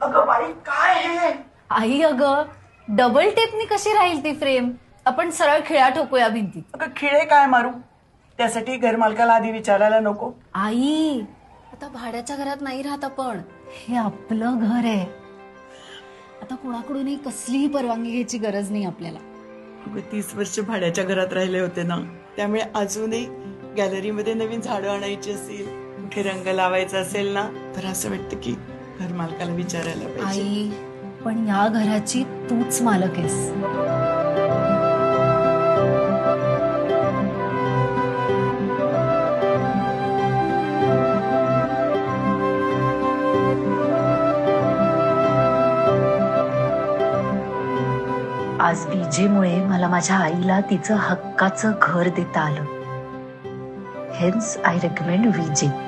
अगं बाई काय हे? आई अगं डबल टेपनी कशी राहील ती फ्रेम? आपण सरळ खिळा ठोकूया भिंतीत. अगं खिळे काय मारू? त्यासाठी घरमालकाला आधी विचारायला नको? आई आता भाड्याच्या घरात नाही राहत आपण, हे आपलं घर आहे. आता कोणाकडूनही कसलीही परवानगी घ्यायची गरज नाही आपल्याला. अगं 30 वर्ष भाड्याच्या घरात राहिले होते ना, त्यामुळे अजूनही गॅलरीमध्ये नवीन झाडं आणायची असेल, कुठे रंग लावायचा असेल ना, तर असं वाटतं की घरमालकाला विचारायला पाहिजे. आई पण या घराची तूच मालक आहेस. आज विजेमुळे मला माझ्या आईला तिचं हक्काचं घर देता आलं. Hence I recommend विजे.